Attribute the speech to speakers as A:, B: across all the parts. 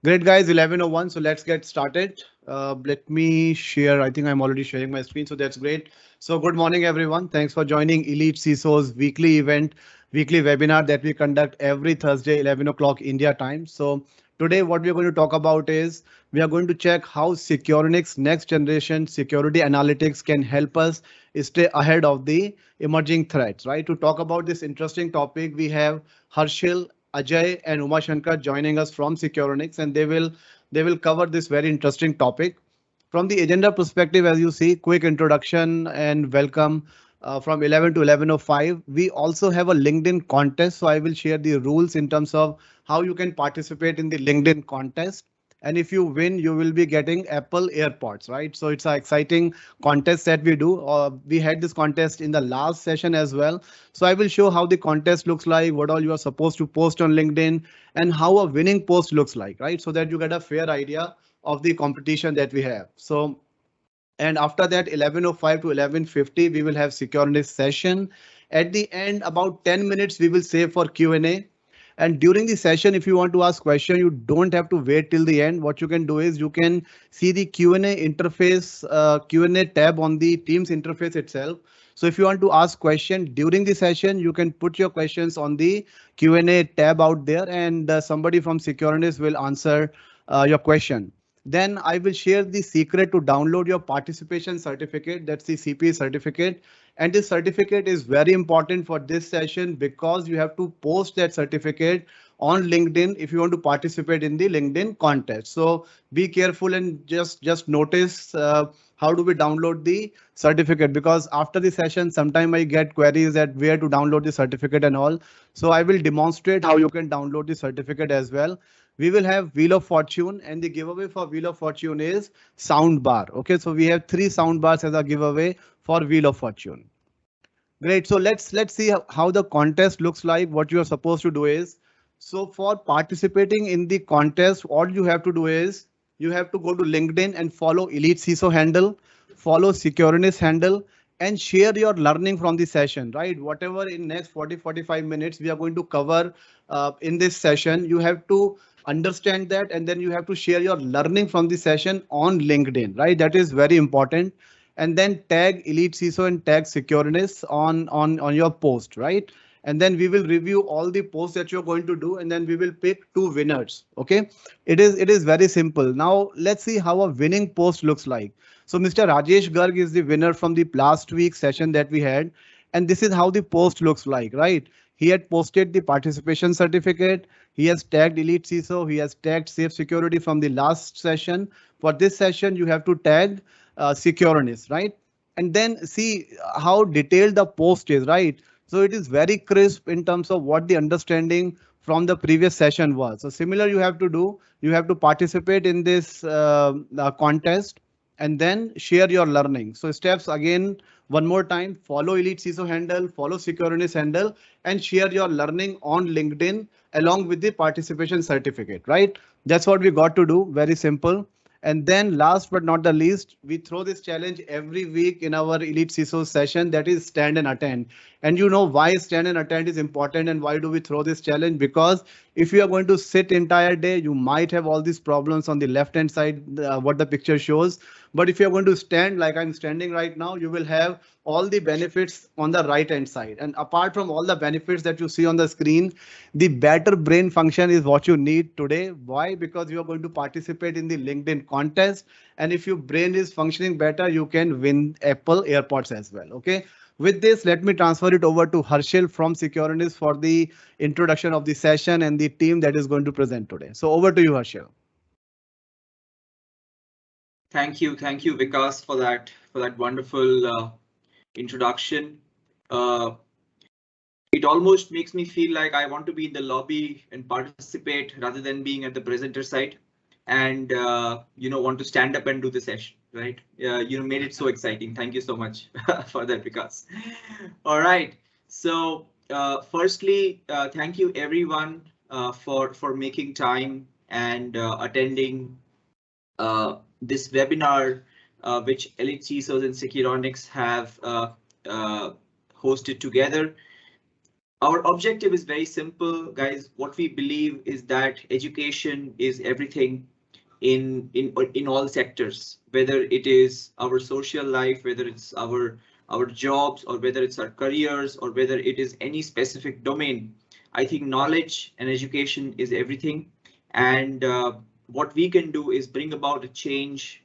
A: Great guys, 11:01. So let's get started. Let me share. I think I'm already sharing my screen, so that's great. So good morning, everyone. Thanks for joining Elite CISO's weekly event, weekly webinar that we conduct every Thursday, 11 o'clock India time. So today, what we're going to talk about is we are going to check how Securonix next generation security analytics can help us stay ahead of the emerging threats. Right? To talk about this interesting topic, we have Harshil, Ajay and Umashankar joining us from Securonix, and they will cover this very interesting topic. From the agenda perspective, as you see, quick introduction and welcome from 11 to 11:05. We also have a LinkedIn contest, so I will share the rules in terms of how you can participate in the LinkedIn contest. And if you win, you will be getting Apple AirPods, right? So it's an exciting contest that we do. We had this contest in the last session as well. So I will show how the contest looks like, what all you are supposed to post on LinkedIn, and how a winning post looks like, right? So that you get a fair idea of the competition that we have. So and after that 11:05 to 11:50 we will have Securonix session. At the end, about 10 minutes we will save for Q&A. And during the session, if you want to ask question, you don't have to wait till the end. What you can do is you can see the Q&A interface, Q&A tab on the Teams interface itself. So if you want to ask question during the session, you can put your questions on the Q&A tab out there, and somebody from Securonix will answer your question. Then I will share the secret to download your participation certificate. That's the CPA certificate. And this certificate is very important for this session because you have to post that certificate on LinkedIn if you want to participate in the LinkedIn contest. So be careful and just notice how do we download the certificate, because after the session sometime I get queries that where to download the certificate and all. So I will demonstrate how you can download the certificate as well. We will have Wheel of Fortune, and the giveaway for Wheel of Fortune is sound bar. Okay, so we have 3 sound bars as a giveaway for Wheel of Fortune. Great. So let's see how the contest looks like. What you are supposed to do is, so for participating in the contest, all you have to do is you have to go to LinkedIn and follow Elite CISO handle, follow Securonix handle, and share your learning from the session, right? Whatever in next 40-45 minutes we are going to cover in this session, you have to understand that, and then you have to share your learning from the session on LinkedIn, right? That is very important. And then tag Elite CISO and tag Securonix on your post, right? And then we will review all the posts that you're going to do, and then we will pick 2 winners. Okay, it is very simple. Now let's see how a winning post looks like. So Mr. Rajesh Garg is the winner from the last week session that we had, and this is how the post looks like, right? He had posted the participation certificate. He has tagged Elite CISO. He has tagged Safe Security from the last session. For this session, you have to tag Securonix, right? And then see how detailed the post is, right? So it is very crisp in terms of what the understanding from the previous session was. So similar you have to do. You have to participate in this contest and then share your learning. So steps again, one more time, follow Elite CISO handle, follow Securonix handle, and share your learning on LinkedIn along with the participation certificate, right? That's what we got to do. Very simple. And then last but not the least, we throw this challenge every week in our Elite CISO session, that is stand and attend. And you know why stand and attend is important and why do we throw this challenge? Because if you are going to sit entire day, you might have all these problems on the left hand side, what the picture shows. But if you're going to stand like I'm standing right now, you will have all the benefits on the right hand side. And apart from all the benefits that you see on the screen, the better brain function is what you need today. Why? Because you are going to participate in the LinkedIn contest. And if your brain is functioning better, you can win Apple AirPods as well. Okay. With this, let me transfer it over to Harshil from Securonix for the introduction of the session and the team that is going to present today. So over to you, Harshil.
B: Thank you, Vikas, for that wonderful introduction. It almost makes me feel like I want to be in the lobby and participate rather than being at the presenter side, and want to stand up and do the session, right? Made it so exciting. Thank you so much for that, Vikas. All right. So firstly, thank you everyone for making time and attending this webinar, which Elite CISOs and Securonix have hosted together. Our objective is very simple, guys. What we believe is that education is everything in all sectors, whether it is our social life, whether it's our jobs, or whether it's our careers, or whether it is any specific domain. I think knowledge and education is everything. And what we can do is bring about a change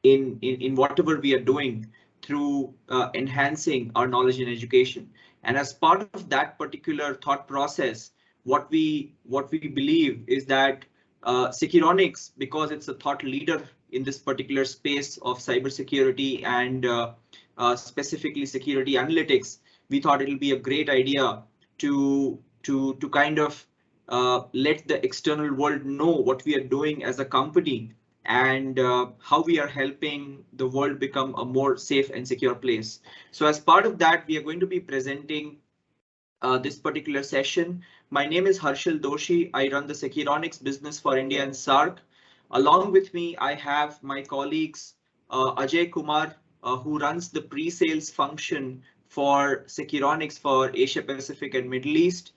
B: in whatever we are doing through enhancing our knowledge and education. And as part of that particular thought process, what we believe is that Securonix, because it's a thought leader in this particular space of cybersecurity and specifically security analytics, we thought it'll be a great idea to kind of let the external world know what we are doing as a company and how we are helping the world become a more safe and secure place. So as part of that, we are going to be presenting this particular session. My name is Harshal Doshi. I run the Securonix business for India and SAARC. Along with me, I have my colleagues Ajay Kumar, who runs the pre-sales function for Securonix for Asia Pacific and Middle East.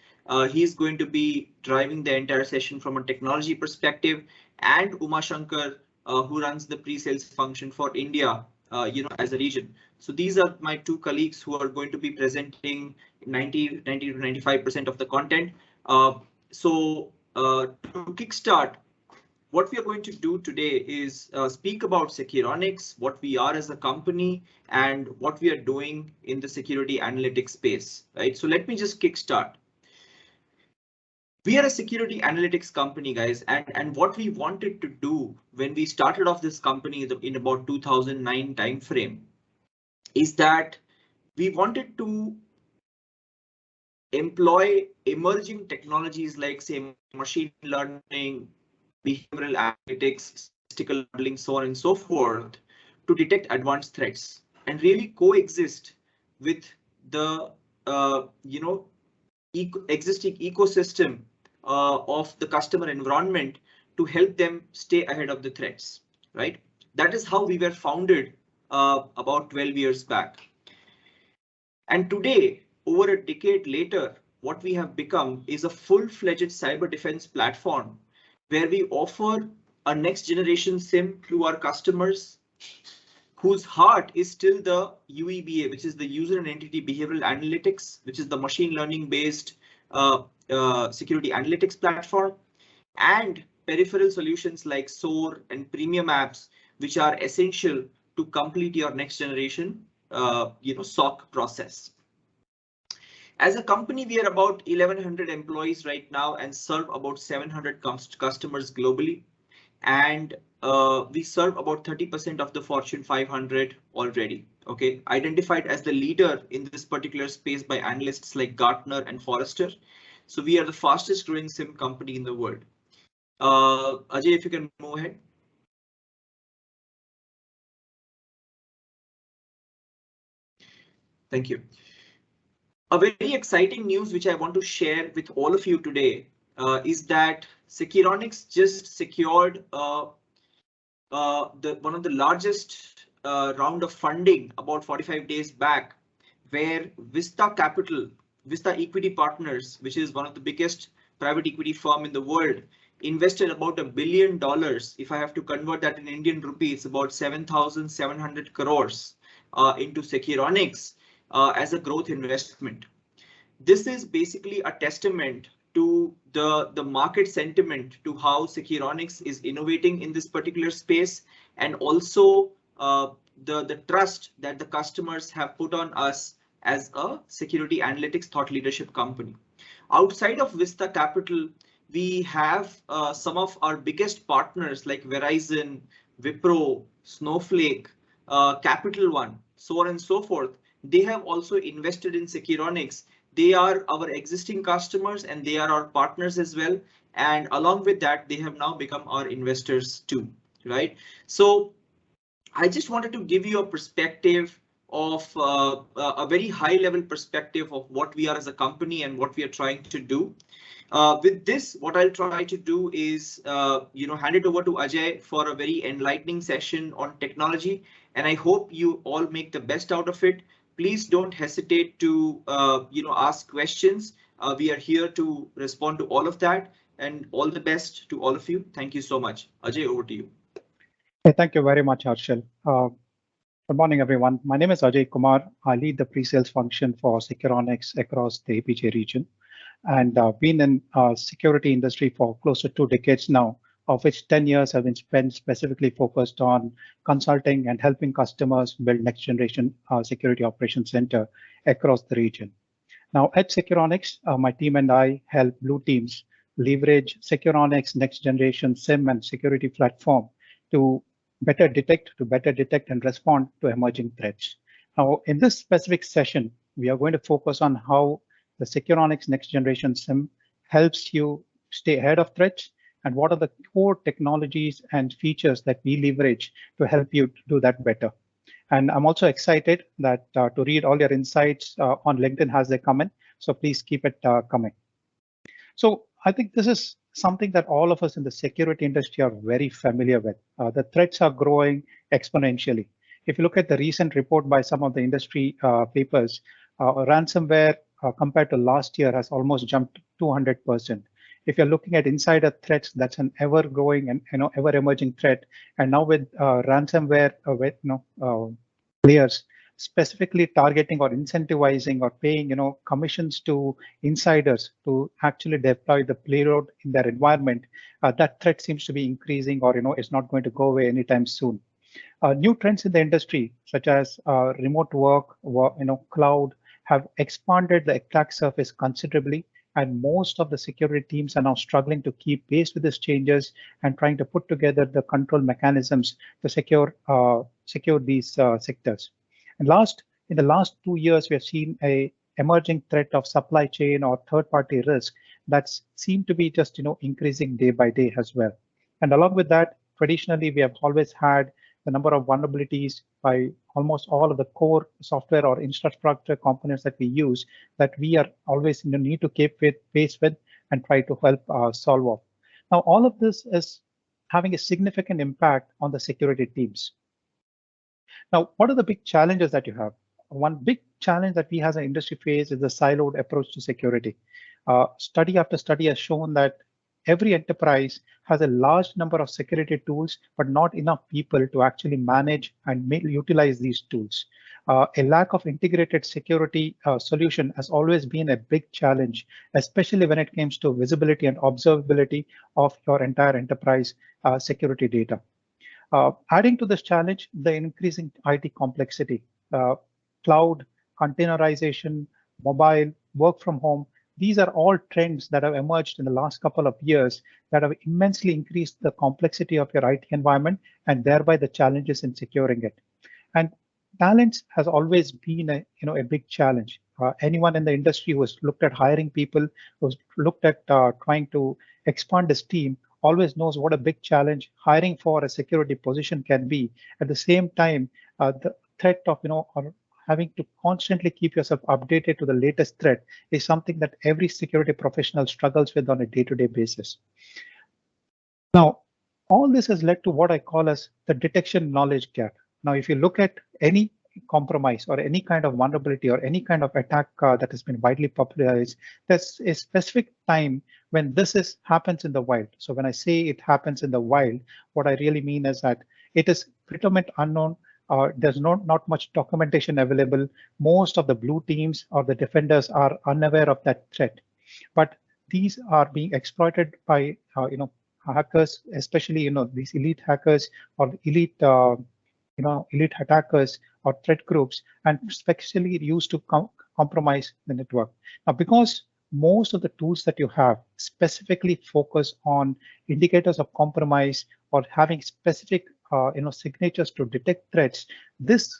B: He's going to be driving the entire session from a technology perspective, and Uma Shankar, who runs the pre-sales function for India, as a region. So these are my two colleagues who are going to be presenting 90 to 95% of the content. To kickstart, what we are going to do today is speak about Securonix, what we are as a company, and what we are doing in the security analytics space, right? So let me just kickstart. We are a security analytics company, guys, and what we wanted to do when we started off this company in about 2009 timeframe is that we wanted to employ emerging technologies like, say, machine learning, behavioral analytics, statistical modeling, so on and so forth, to detect advanced threats and really coexist with the existing ecosystem of the customer environment to help them stay ahead of the threats, right? That is how we were founded about 12 years back. And today, over a decade later, what we have become is a full-fledged cyber defense platform where we offer a next generation SIM to our customers whose heart is still the UEBA, which is the user and entity behavioral analytics, which is the machine learning based security analytics platform, and peripheral solutions like SOAR and premium apps, which are essential to complete your next generation SOC process. As a company, we are about 1,100 employees right now and serve about 700 customers globally. And we serve about 30% of the Fortune 500 already. Okay, identified as the leader in this particular space by analysts like Gartner and Forrester. So we are the fastest growing SIM company in the world. Ajay, if you can move ahead. Thank you. A very exciting news which I want to share with all of you today is that Securonix just secured one of the largest round of funding about 45 days back, where Vista Equity Partners, which is one of the biggest private equity firm in the world, invested about $1 billion. If I have to convert that in Indian rupee, it's about 7,700 crores into Securonix as a growth investment. This is basically a testament to the market sentiment to how Securonix is innovating in this particular space, and also the trust that the customers have put on us as a security analytics thought leadership company. Outside of Vista Capital, we have some of our biggest partners like Verizon, Wipro, Snowflake, Capital One, so on and so forth. They have also invested in Securonix. They are our existing customers and they are our partners as well. And along with that, they have now become our investors too, right? So I just wanted to give you a perspective of a very high level perspective of what we are as a company and what we are trying to do. With this, what I'll try to do is, hand it over to Ajay for a very enlightening session on technology. And I hope you all make the best out of it. please don't hesitate to ask questions. We are here to respond to all of that, and all the best to all of you. Thank you so much. Ajay, over to you.
C: Hey, thank you very much, Harshal. Good morning, everyone. My name is Ajay Kumar. I lead the pre-sales function for Securonix across the APJ region, and been in security industry for close to 2 decades now, of which 10 years have been spent specifically focused on consulting and helping customers build next generation security operations center across the region. Now at Securonix, my team and I help blue teams leverage Securonix next generation SIEM and security platform to better detect and respond to emerging threats. Now, in this specific session, we are going to focus on how the Securonix next generation SIEM helps you stay ahead of threats, and what are the core technologies and features that we leverage to help you do that better. And I'm also excited that to read all your insights on LinkedIn as they come in. So please keep it coming. So I think this is something that all of us in the security industry are very familiar with. The threats are growing exponentially. If you look at the recent report by some of the industry papers, ransomware compared to last year has almost jumped 200%. If you're looking at insider threats, that's an ever-growing and ever-emerging threat. And now with ransomware, players specifically targeting or incentivizing or paying commissions to insiders to actually deploy the payload in their environment, that threat seems to be increasing, or it's not going to go away anytime soon. New trends in the industry, such as remote work, cloud, have expanded the attack surface considerably. And most of the security teams are now struggling to keep pace with these changes and trying to put together the control mechanisms to secure these sectors. And in the last 2 years, we have seen a emerging threat of supply chain or third-party risk that's seemed to be just increasing day by day as well. And along with that, traditionally, we have always had the number of vulnerabilities by almost all of the core software or infrastructure components that we use, that we are always need to keep pace with and try to help solve off. Now, all of this is having a significant impact on the security teams. Now, what are the big challenges that you have? One big challenge that we as an industry face is the siloed approach to security. Study after study has shown that every enterprise has a large number of security tools, but not enough people to actually manage and utilize these tools. A lack of integrated security solution has always been a big challenge, especially when it comes to visibility and observability of your entire enterprise security data. Adding to this challenge, the increasing IT complexity, cloud, containerization, mobile, work from home. These are all trends that have emerged in the last couple of years that have immensely increased the complexity of your IT environment and thereby the challenges in securing it. And talent has always been a big challenge. Anyone in the industry who has looked at hiring people, who's looked at trying to expand his team, always knows what a big challenge hiring for a security position can be. At the same time, the threat of or having to constantly keep yourself updated to the latest threat is something that every security professional struggles with on a day-to-day basis. Now, all this has led to what I call as the detection knowledge gap. Now, if you look at any compromise or any kind of vulnerability or any kind of attack that has been widely popularized, there's a specific time when this happens in the wild. So when I say it happens in the wild, what I really mean is that it is predominant unknown. There's not much documentation available. Most of the blue teams or the defenders are unaware of that threat, but these are being exploited by hackers, especially these elite hackers or elite elite attackers or threat groups, and especially used to compromise the network. Now, because most of the tools that you have specifically focus on indicators of compromise or having specific signatures to detect threats, this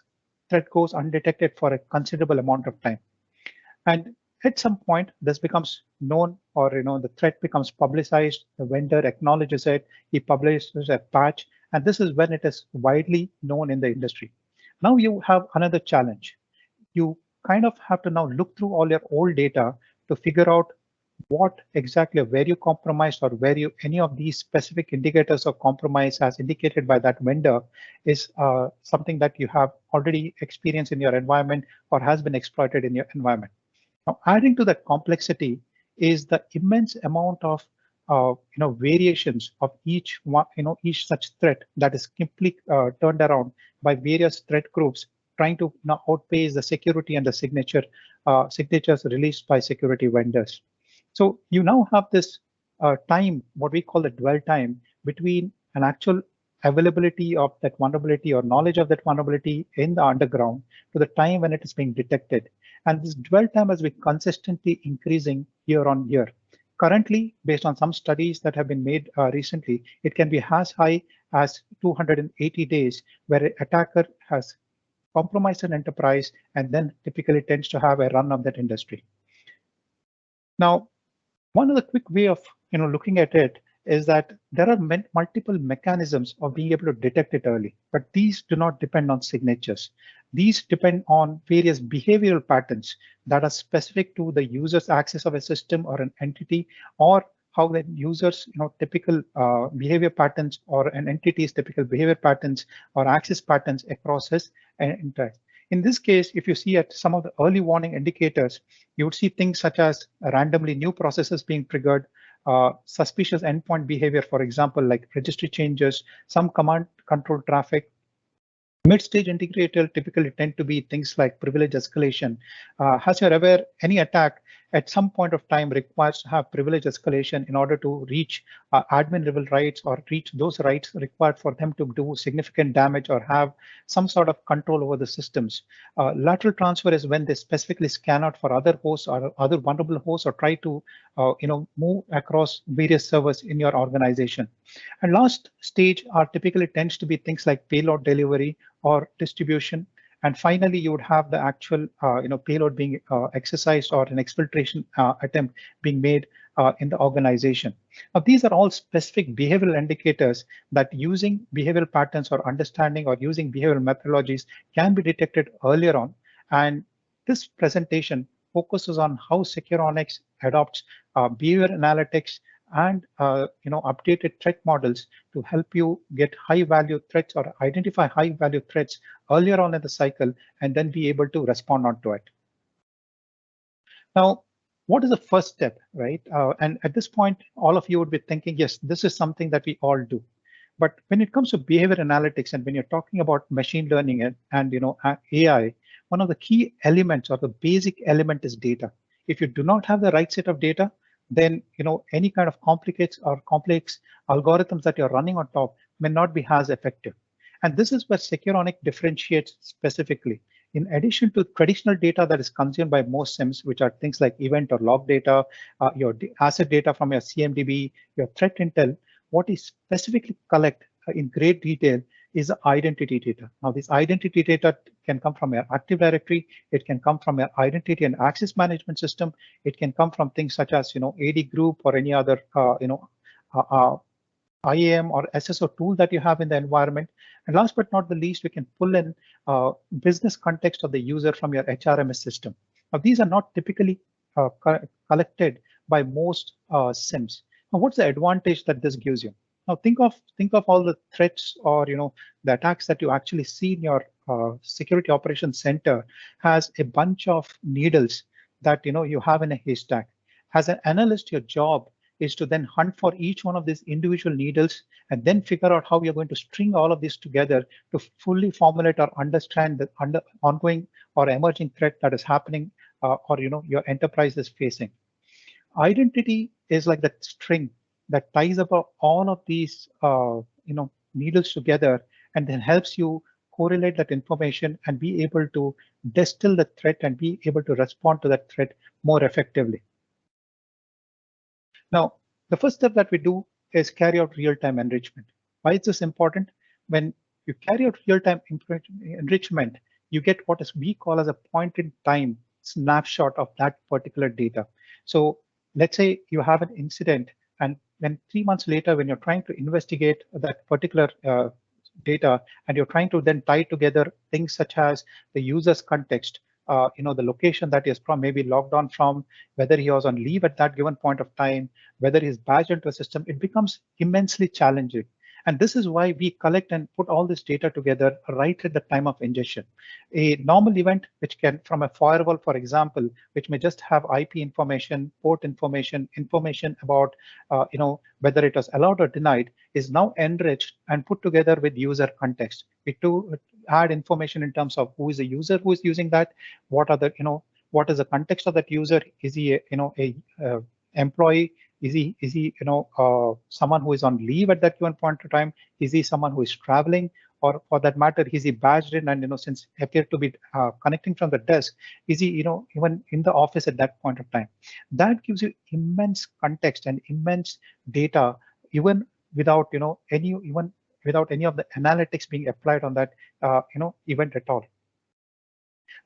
C: threat goes undetected for a considerable amount of time. And at some point, this becomes known, or the threat becomes publicized. The vendor acknowledges it. He publishes a patch, and this is when it is widely known in the industry. Now you have another challenge. You kind of have to now look through all your old data to figure out what exactly, where you compromised or where you any of these specific indicators of compromise as indicated by that vendor is something that you have already experienced in your environment or has been exploited in your environment. Now, adding to that complexity is the immense amount of variations of each one, each such threat that is simply turned around by various threat groups trying to now outpace the security and the signatures released by security vendors. So you now have this time, what we call the dwell time, between an actual availability of that vulnerability or knowledge of that vulnerability in the underground to the time when it is being detected. And this dwell time has been consistently increasing year on year. Currently, based on some studies that have been made recently, it can be as high as 280 days, where an attacker has compromised an enterprise and then typically tends to have a run of that industry. Now, one of the quick way of looking at it is that there are multiple mechanisms of being able to detect it early, but these do not depend on signatures. These depend on various behavioral patterns that are specific to the user's access of a system or an entity, or how the user's typical behavior patterns or an entity's typical behavior patterns or access patterns across his interest. In this case, if you see at some of the early warning indicators, you would see things such as randomly new processes being triggered, suspicious endpoint behavior, for example, like registry changes, some command control traffic. Mid-stage indicator typically tend to be things like privilege escalation. As you're aware, any attack at some point of time requires to have privilege escalation in order to reach admin level rights or reach those rights required for them to do significant damage or have some sort of control over the systems. Lateral transfer is when they specifically scan out for other hosts or other vulnerable hosts or try to move across various servers in your organization. And last stage are typically tends to be things like payload delivery or distribution. And finally, you would have the actual payload being exercised or an exfiltration attempt being made in the organization. Now, these are all specific behavioral indicators that using behavioral patterns or understanding or using behavioral methodologies can be detected earlier on. And this presentation focuses on how Securonix adopts behavior analytics and updated threat models to help you get high value threats or identify high value threats earlier on in the cycle and then be able to respond onto it. Now, what is the first step, right? And at this point, all of you would be thinking, yes, this is something that we all do. But when it comes to behavior analytics and when you're talking about machine learning and AI, one of the key elements or the basic element is data. If you do not have the right set of data, then any kind of complex algorithms that you're running on top may not be as effective. And this is where Securonix differentiates specifically. In addition to traditional data that is consumed by most SIEMs, which are things like event or log data, your asset data from your CMDB, your threat intel, what is specifically collect in great detail is the identity data. Now, this identity data can come from your Active Directory. It can come from your identity and access management system. It can come from things such as AD group or any other IAM or SSO tool that you have in the environment. And last but not the least, we can pull in business context of the user from your HRMS system. Now, these are not typically collected by most SIEMs. Now, what's the advantage that this gives you? Now, think of all the threats or the attacks that you actually see in your security operations center has a bunch of needles that you have in a haystack. As an analyst, your job is to then hunt for each one of these individual needles and then figure out how you're going to string all of this together to fully formulate or understand the ongoing or emerging threat that is happening or your enterprise is facing. Identity is like that string that ties up all of these needles together and then helps you correlate that information and be able to distill the threat and be able to respond to that threat more effectively. Now, the first step that we do is carry out real-time enrichment. Why is this important? When you carry out real-time enrichment, you get what we call as a point-in-time snapshot of that particular data. So let's say you have an incident, and then 3 months later, when you're trying to investigate that particular data, and you're trying to then tie together things such as the user's context, the location that he is from, maybe logged on from, whether he was on leave at that given point of time, whether he's badged into a system, it becomes immensely challenging. And this is why we collect and put all this data together right at the time of ingestion. A normal event, which can, from a firewall, for example, which may just have IP information, port information, information about, whether it was allowed or denied, is now enriched and put together with user context. We to add information in terms of who is the user who is using that, what are the, what is the context of that user? Is he, a employee? Is he someone who is on leave at that given point of time? Is he someone who is traveling? Or for that matter, is he badged in and since appeared to be connecting from the desk, is he even in the office at that point of time? That gives you immense context and immense data, even without any of the analytics being applied on that event at all.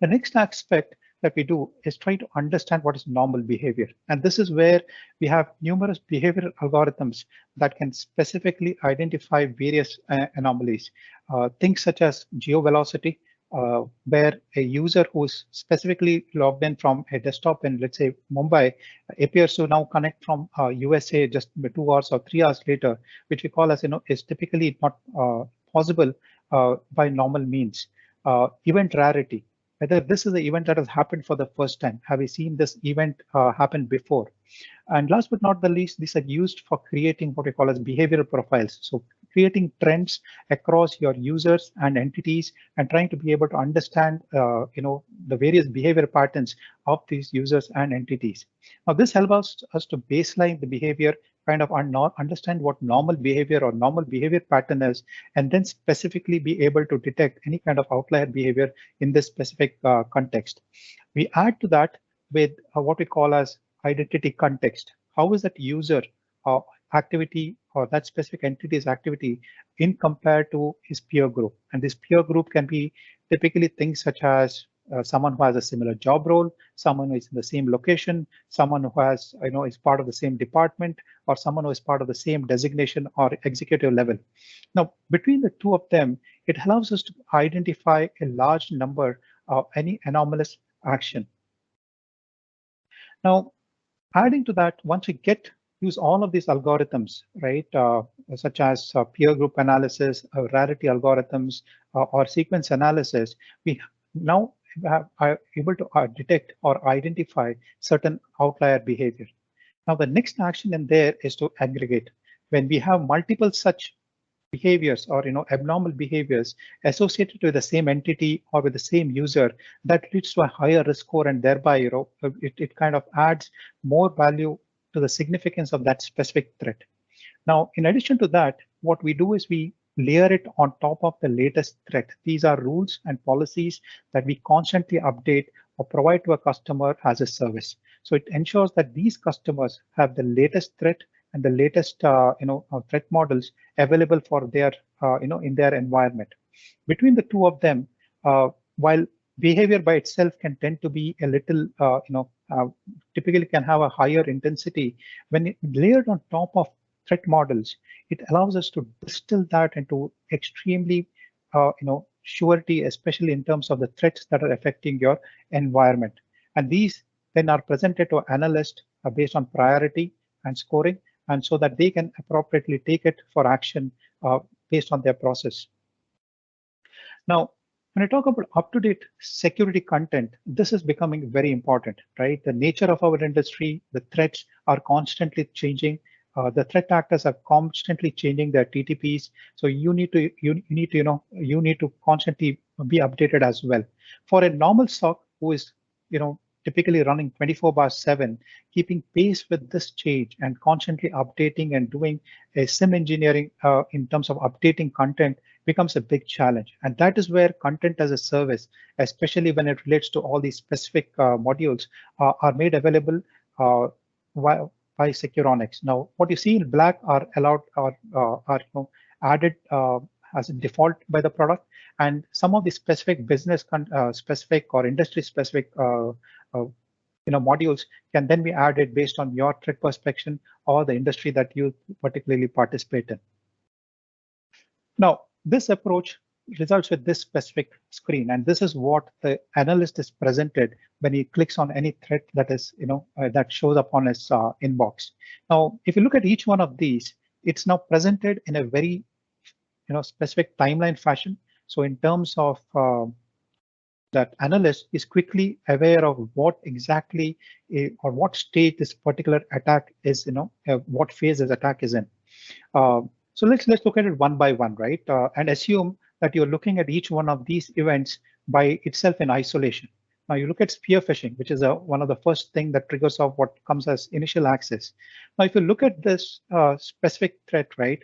C: The next aspect that we do is try to understand what is normal behavior. And this is where we have numerous behavioral algorithms that can specifically identify various anomalies. Things such as geovelocity, where a user who is specifically logged in from a desktop in, let's say, Mumbai, appears to now connect from USA just 2 hours or 3 hours later, which we call as, is typically not possible by normal means. Event rarity, whether this is the event that has happened for the first time. Have we seen this event happen before? And last but not the least, these are used for creating what we call as behavioral profiles. So creating trends across your users and entities and trying to be able to understand the various behavior patterns of these users and entities. Now this helps us to baseline the behavior, kind of understand what normal behavior or normal behavior pattern is, and then specifically be able to detect any kind of outlier behavior in this specific context. We add to that with what we call as identity context. How is that user activity or that specific entity's activity in compared to his peer group? And this peer group can be typically things such as someone who has a similar job role, someone who is in the same location, someone who has, is part of the same department, or someone who is part of the same designation or executive level. Now, between the two of them, it allows us to identify a large number of any anomalous action. Now, adding to that, once we use all of these algorithms, right, such as peer group analysis, rarity algorithms, or sequence analysis, we now are able to detect or identify certain outlier behavior. Now, the next action in there is to aggregate. When we have multiple such behaviors or abnormal behaviors associated with the same entity or with the same user, that leads to a higher risk score, and thereby it kind of adds more value to the significance of that specific threat. Now, in addition to that, what we do is we layer it on top of the latest threat. These are rules and policies that we constantly update or provide to a customer as a service. So it ensures that these customers have the latest threat and the latest threat models available for their in their environment. Between the two of them, while behavior by itself can tend to be a little typically can have a higher intensity, when it layered on top of threat models, it allows us to distill that into extremely surety, especially in terms of the threats that are affecting your environment. And these then are presented to analysts based on priority and scoring, and so that they can appropriately take it for action based on their process. Now, when I talk about up-to-date security content, this is becoming very important, right? The nature of our industry, the threats are constantly changing. The threat actors are constantly changing their TTPs, so you need to constantly be updated as well. For a normal SOC who is typically running 24/7, keeping pace with this change and constantly updating and doing a SIM engineering in terms of updating content becomes a big challenge. And that is where content as a service, especially when it relates to all these specific modules, are made available by Securonix. Now, what you see in black are allowed or are added as a default by the product, and some of the specific business specific or industry specific modules can then be added based on your threat perspection or the industry that you particularly participate in. Now, this approach results with this specific screen, and this is what the analyst is presented when he clicks on any threat that is, that shows up on his inbox. Now, if you look at each one of these, it's now presented in a very, specific timeline fashion. So in terms of that analyst is quickly aware of what exactly or what stage this particular attack is, what phase this attack is in. So let's look at it one by one, right? And assume that you're looking at each one of these events by itself in isolation. Now you look at spear phishing, which is one of the first thing that triggers off what comes as initial access. Now, if you look at this specific threat, right,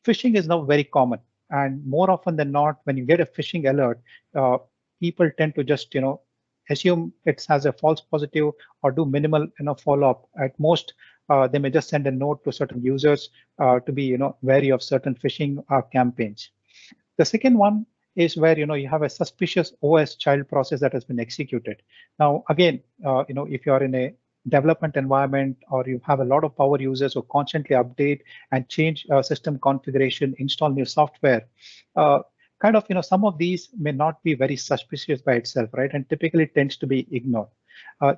C: phishing is now very common, and more often than not, when you get a phishing alert, people tend to just, assume it has a false positive or do minimal, follow-up. At most, they may just send a note to certain users to be, wary of certain phishing campaigns. The second one is where, you have a suspicious OS child process that has been executed. Now, again, if you are in a development environment or you have a lot of power users who constantly update and change system configuration, install new software, kind of, some of these may not be very suspicious by itself, right? And typically tends to be ignored.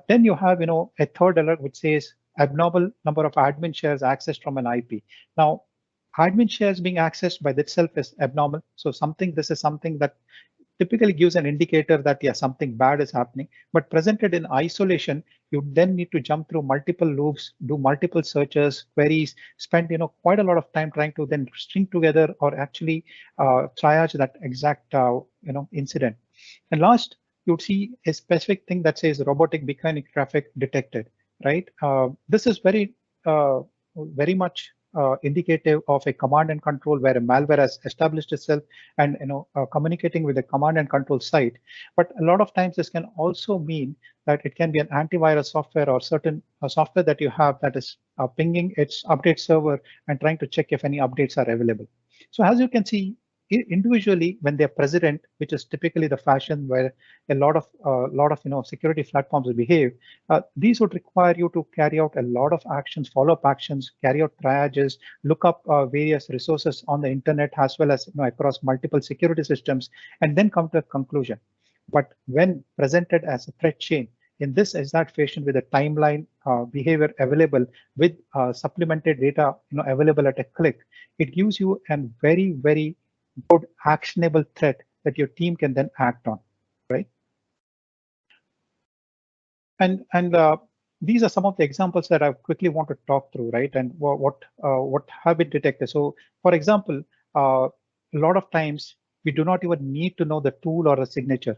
C: Then you have, a third alert which says abnormal number of admin shares accessed from an IP. Now, admin shares being accessed by itself is abnormal. So this is something that typically gives an indicator that, yeah, something bad is happening. But presented in isolation, you then need to jump through multiple loops, do multiple searches, queries, spend, quite a lot of time trying to then string together or actually triage that exact, incident. And last, you'd see a specific thing that says robotic beacon traffic detected, right? This is very much indicative of a command and control where a malware has established itself and communicating with the command and control site. But a lot of times this can also mean that it can be an antivirus software or certain software that you have that is pinging its update server and trying to check if any updates are available. So as you can see, individually when they're present, which is typically the fashion where a lot of security platforms behave, these would require you to carry out a lot of actions, follow-up actions, carry out triages, look up various resources on the internet as well as across multiple security systems, and then come to a conclusion. But when presented as a threat chain, in this exact fashion with a timeline behavior available with supplemented data available at a click, it gives you a very, very good actionable threat that your team can then act on, right? And these are some of the examples that I quickly want to talk through, right? And what have been detected. So, for example, a lot of times we do not even need to know the tool or a signature.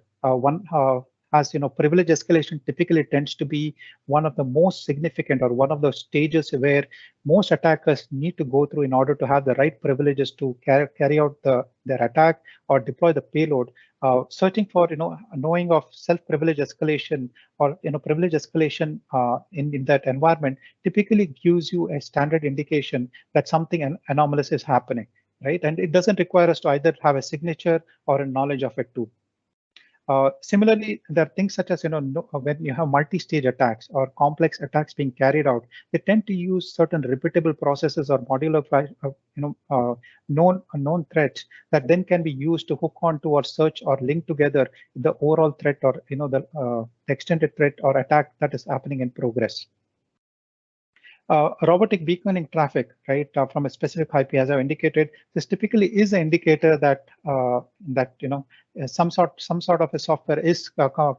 C: As privilege escalation typically tends to be one of the most significant or one of the stages where most attackers need to go through in order to have the right privileges to carry out their attack or deploy the payload. Searching for knowing of self-privilege escalation or privilege escalation in that environment typically gives you a standard indication that something anomalous is happening, right? And it doesn't require us to either have a signature or a knowledge of a tool. Similarly, there are things such as when you have multi-stage attacks or complex attacks being carried out, they tend to use certain repeatable processes or modular known threats that then can be used to hook onto or search or link together the overall threat or the extended threat or attack that is happening in progress. Robotic beaconing traffic, right, from a specific IP, as I've indicated, this typically is an indicator that some sort of a software is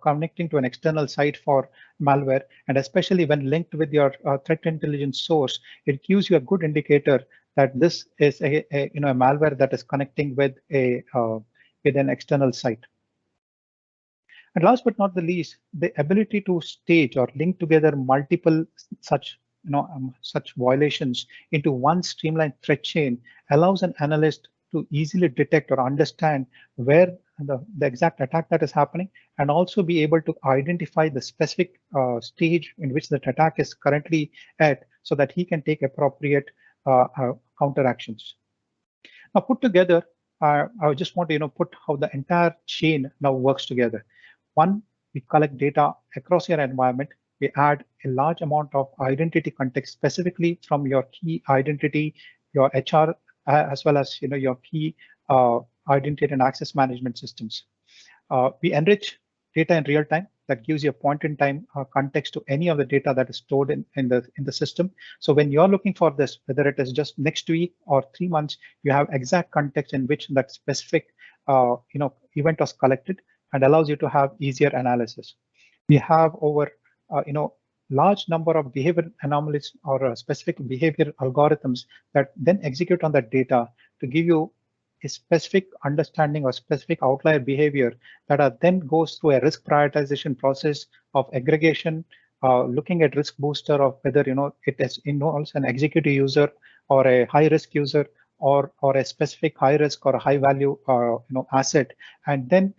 C: connecting to an external site for malware, and especially when linked with your threat intelligence source, it gives you a good indicator that this is a malware that is connecting with with an external site. And last but not the least, the ability to stage or link together multiple such violations into one streamlined threat chain allows an analyst to easily detect or understand where the exact attack that is happening, and also be able to identify the specific stage in which that attack is currently at, so that he can take appropriate counter actions. Now, put together, I just want to put how the entire chain now works together. One, we collect data across your environment. We add a large amount of identity context specifically from your key identity, your HR, as well as your key identity and access management systems. We enrich data in real time. That gives you a point-in-time context to any of the data that is stored in the system. So when you're looking for this, whether it is just next week or 3 months, you have exact context in which that specific event was collected, and allows you to have easier analysis. We have over large number of behavior anomalies or specific behavior algorithms that then execute on that data to give you a specific understanding or specific outlier behavior that then goes through a risk prioritization process of aggregation, looking at risk booster of whether it involves an executive user or a high risk user or a specific high risk or a high value asset, and then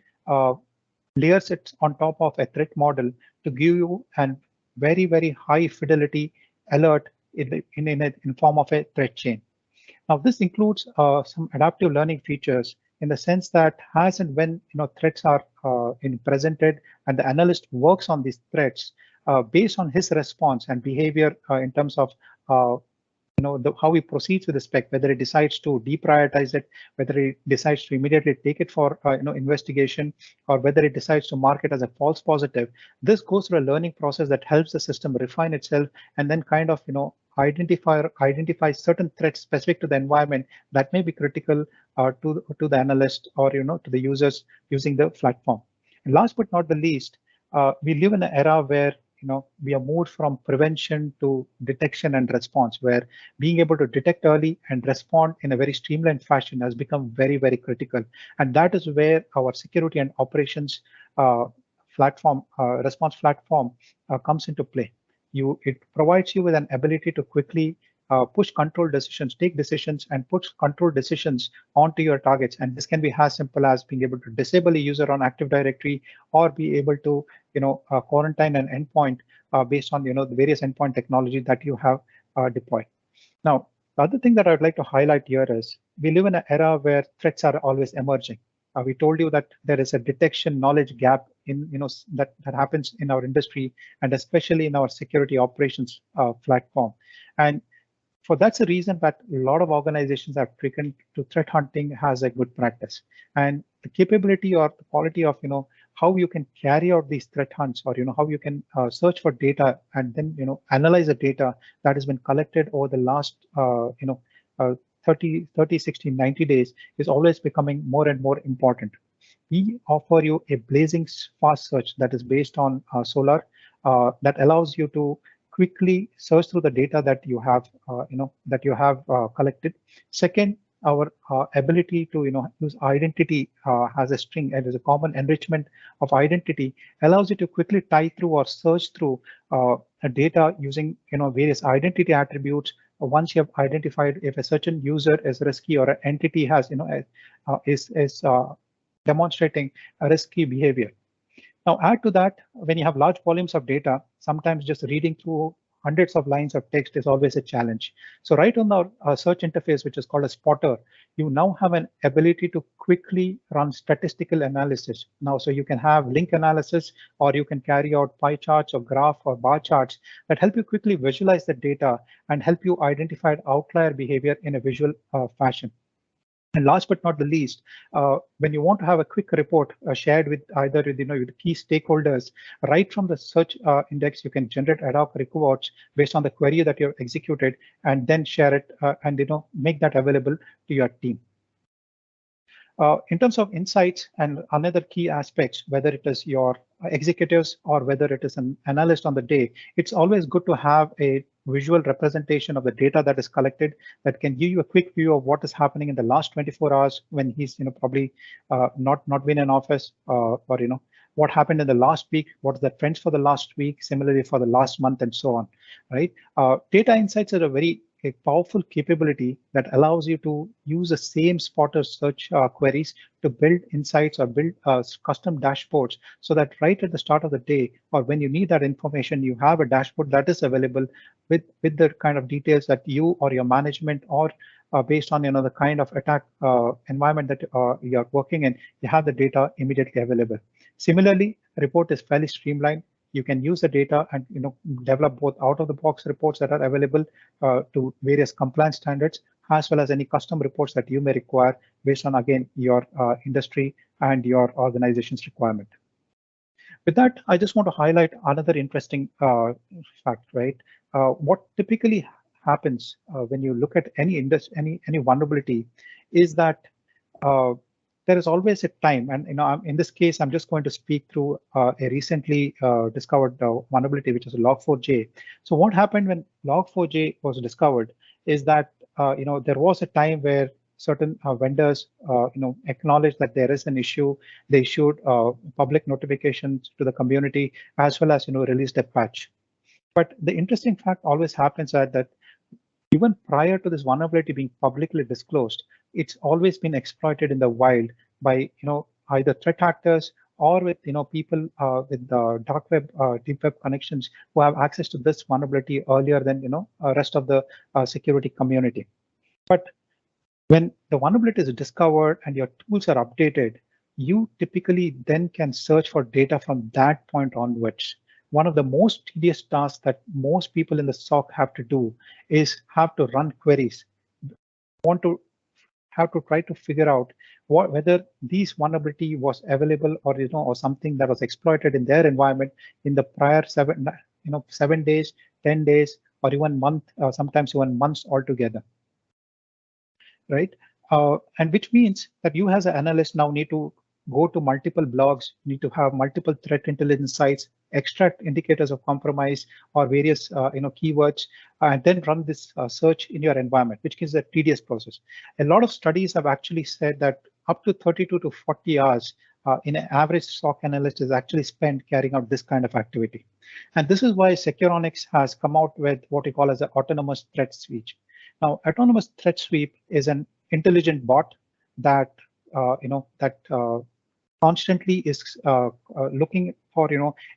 C: layers it on top of a threat model to give you a very high fidelity alert in form of a threat chain. Now, this includes some adaptive learning features in the sense that as and when threats are presented and the analyst works on these threats based on his response and behavior in terms of how he proceeds with the spec, whether he decides to deprioritize it, whether he decides to immediately take it for investigation, or whether he decides to mark it as a false positive. This goes through a learning process that helps the system refine itself and then kind of identify certain threats specific to the environment that may be critical to the analyst or to the users using the platform. And last but not the least, we live in an era where we are moved from prevention to detection and response, where being able to detect early and respond in a very streamlined fashion has become very critical. And that is where our security and operations platform, response platform comes into play. It provides you with an ability to quickly push control decisions, take decisions, and push control decisions onto your targets. And this can be as simple as being able to disable a user on Active Directory, or be able to quarantine an endpoint based on the various endpoint technology that you have deployed. Now, the other thing that I would like to highlight here is we live in an era where threats are always emerging. We told you that there is a detection knowledge gap in that happens in our industry, and especially in our security operations platform. And that's the reason that a lot of organizations have taken to threat hunting as a good practice. And the capability or the quality of how you can carry out these threat hunts, or how you can search for data and then analyze the data that has been collected over the last 30, 60, 90 days is always becoming more and more important. We offer you a blazing fast search that is based on Solar that allows you to quickly search through the data that you have collected. Second, our ability to use identity as a string and as a common enrichment of identity allows you to quickly tie through or search through data using various identity attributes. Once you have identified if a certain user is risky or an entity has is demonstrating a risky behavior. Now, add to that, when you have large volumes of data, sometimes just reading through hundreds of lines of text is always a challenge. So right on our search interface, which is called a spotter, you now have an ability to quickly run statistical analysis. Now, so you can have link analysis, or you can carry out pie charts or graph or bar charts that help you quickly visualize the data and help you identify outlier behavior in a visual fashion. And last but not the least, when you want to have a quick report shared with either with key stakeholders, right from the search index, you can generate ad hoc reports based on the query that you have executed, and then share it and make that available to your team. In terms of insights and another key aspects, whether it is your executives or whether it is an analyst on the day, it's always good to have a visual representation of the data that is collected that can give you a quick view of what is happening in the last 24 hours when he's probably not been in office, or what happened in the last week, what is the trends for the last week, similarly for the last month, and so on. Right? Data insights are a powerful capability that allows you to use the same spotter search queries to build insights or build custom dashboards, so that right at the start of the day, or when you need that information, you have a dashboard that is available with the kind of details that you or your management, or based on the kind of attack environment that you are working in, you have the data immediately available. Similarly, a report is fairly streamlined. You can use the data and develop both out-of-the-box reports that are available to various compliance standards, as well as any custom reports that you may require based on, again, your industry and your organization's requirement. With that, I just want to highlight another interesting fact, right? What typically happens when you look at any vulnerability is that there is always a time, and in this case, I'm just going to speak through a recently discovered vulnerability, which is log4j. So what happened when log4j was discovered is that there was a time where certain vendors acknowledged that there is an issue. They issued public notifications to the community, as well as released a patch. But the interesting fact always happens that even prior to this vulnerability being publicly disclosed, it's always been exploited in the wild by either threat actors or with people with dark web, deep web connections who have access to this vulnerability earlier than rest of the security community. But when the vulnerability is discovered and your tools are updated, you typically then can search for data from that point onwards. One of the most tedious tasks that most people in the SOC have to do is have to run queries. Have to try to figure out whether these vulnerability was available or or something that was exploited in their environment in the prior 7 days, 10 days, or even month, sometimes even months altogether. Right, and which means that you as an analyst now need to go to multiple blogs, need to have multiple threat intelligence sites, extract indicators of compromise or various keywords, and then run this search in your environment, which is a tedious process. A lot of studies have actually said that up to 32 to 40 hours in an average SOC analyst is actually spent carrying out this kind of activity. And this is why Securonix has come out with what we call as an autonomous threat sweep. Now, autonomous threat sweep is an intelligent bot that constantly is looking for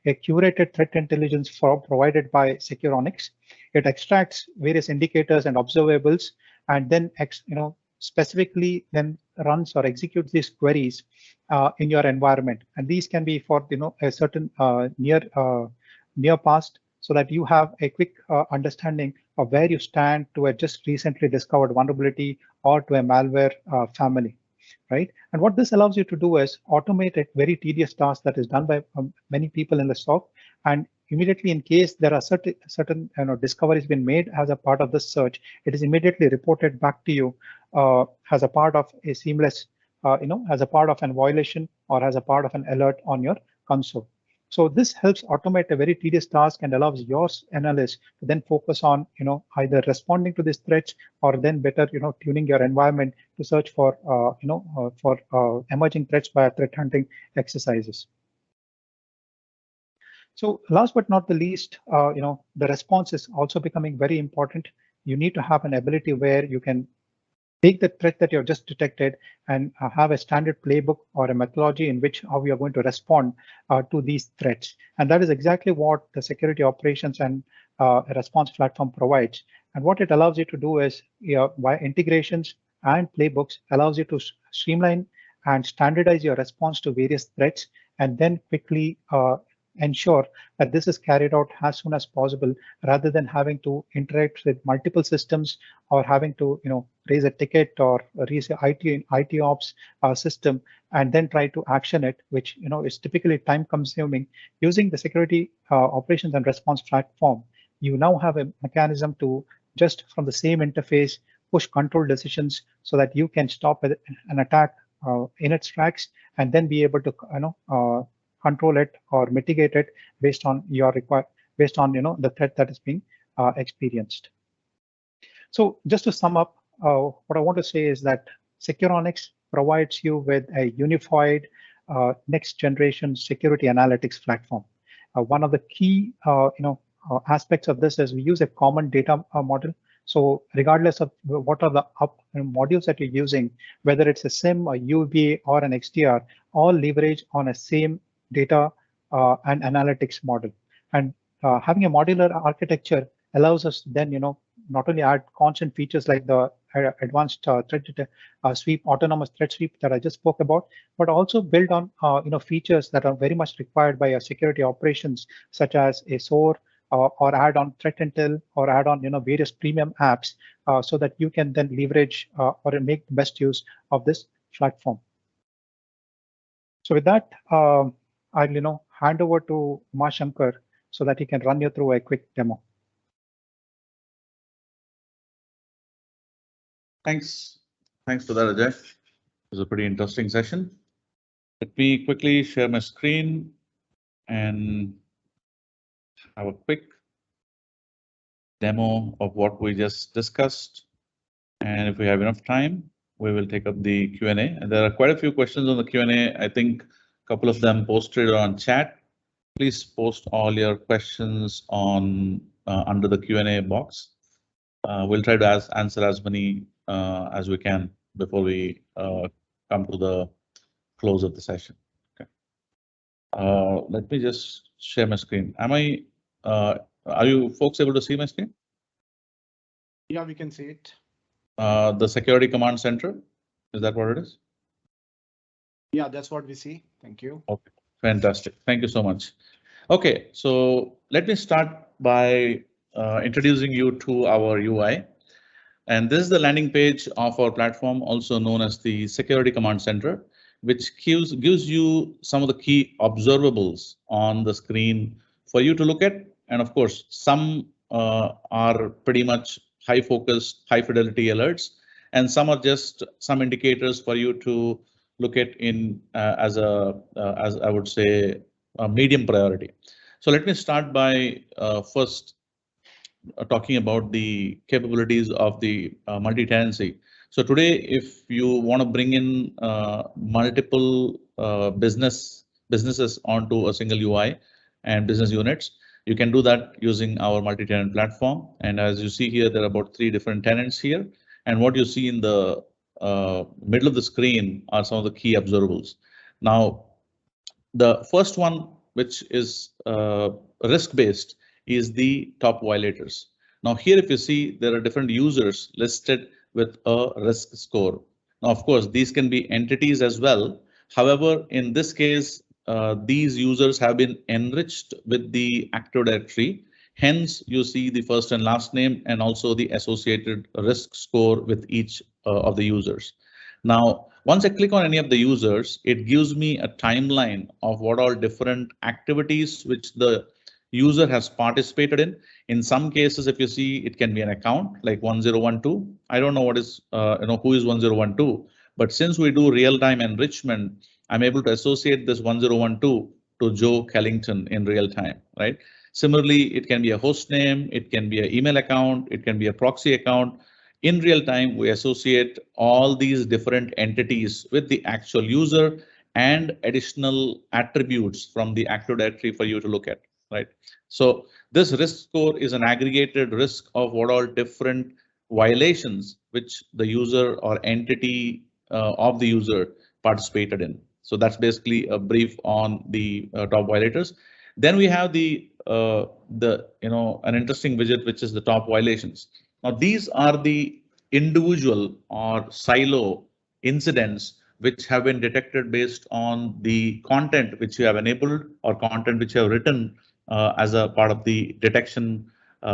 C: a curated threat intelligence provided by Securonix. It extracts various indicators and observables, and then specifically then runs or executes these queries in your environment. And these can be for a certain near past, so that you have a quick understanding of where you stand to a just recently discovered vulnerability or to a malware family, right? And what this allows you to do is automate a very tedious task that is done by many people in the SOC, and immediately, in case there are certain discoveries been made as a part of this search, it is immediately reported back to you as a part of a seamless, as a part of an violation or as a part of an alert on your console. So this helps automate a very tedious task and allows your analyst to then focus on either responding to these threats or then better tuning your environment to search for emerging threats via threat hunting exercises. So last but not the least, the response is also becoming very important. You need to have an ability where you can take the threat that you've just detected and have a standard playbook or a methodology in which how you're going to respond to these threats. And that is exactly what the security operations and response platform provides. And what it allows you to do is via integrations and playbooks allows you to streamline and standardize your response to various threats, and then quickly ensure that this is carried out as soon as possible, rather than having to interact with multiple systems or having to raise a ticket or raise a IT ops system and then try to action it, which is typically time consuming. Using the security operations and response platform, you now have a mechanism to just from the same interface push control decisions so that you can stop an attack in its tracks and then be able to control it or mitigate it based on your the threat that is being experienced. So just to sum up, what I want to say is that Securonix provides you with a unified next generation security analytics platform. One of the key aspects of this is we use a common data model. So regardless of what are the modules that you're using, whether it's a SIEM, a UBA, or an XDR, all leverage on a same data and analytics model. And having a modular architecture allows us then, not only add constant features like the advanced threat sweep, autonomous threat sweep that I just spoke about, but also build on features that are very much required by our security operations, such as a SOAR, or add on threat intel, or add on various premium apps, so that you can then leverage or make the best use of this platform. So with that, I'll hand over to 𝐻𝐴 so that he can run you through a quick demo.
D: Thanks for that, Ajay. It was a pretty interesting session. Let me quickly share my screen and have a quick demo of what we just discussed. And if we have enough time, we will take up the Q&A. And there are quite a few questions on the Q&A. I think a couple of them posted on chat. Please post all your questions on under the Q&A box. We'll try to answer as many as we can before we come to the close of the session. Okay. Let me just share my screen. Are you folks able to see my screen?
A: Yeah, we can see it.
D: The security command center, is that what it is?
A: Yeah, that's what we see. Thank you.
D: Okay, fantastic. Thank you so much. Okay, so let me start by introducing you to our UI. And this is the landing page of our platform, also known as the Security Command Center, which gives you some of the key observables on the screen for you to look at. And of course, some are pretty much high focus, high fidelity alerts, and some are just some indicators for you to look at in as I would say a medium priority. So let me start by first talking about the capabilities of the multi-tenancy. So today, if you want to bring in multiple businesses onto a single UI and business units, you can do that using our multi-tenant platform. And as you see here, there are about 3 different tenants here. And what you see in the middle of the screen are some of the key observables. Now, the first one, which is risk-based, is the top violators. Now here, if you see, there are different users listed with a risk score. Now, of course, these can be entities as well. However, in this case, these users have been enriched with the Active Directory. Hence, you see the first and last name and also the associated risk score with each of the users. Now, once I click on any of the users, it gives me a timeline of what all different activities which the user has participated in. In some cases, if you see, it can be an account like 1012. I don't know what is, who is 1012, but since we do real-time enrichment, I'm able to associate this 1012 to Joe Kellington in real time, right? Similarly, it can be a host name, it can be an email account, it can be a proxy account. In real time, we associate all these different entities with the actual user and additional attributes from the Active Directory for you to look at, right? So this risk score is an aggregated risk of what all different violations which the user or entity of the user participated in. So that's basically a brief on the top violators. Then we have an interesting widget, which is the top violations. Now, these are the individual or silo incidents which have been detected based on the content which you have enabled or content which you have written as a part of the detection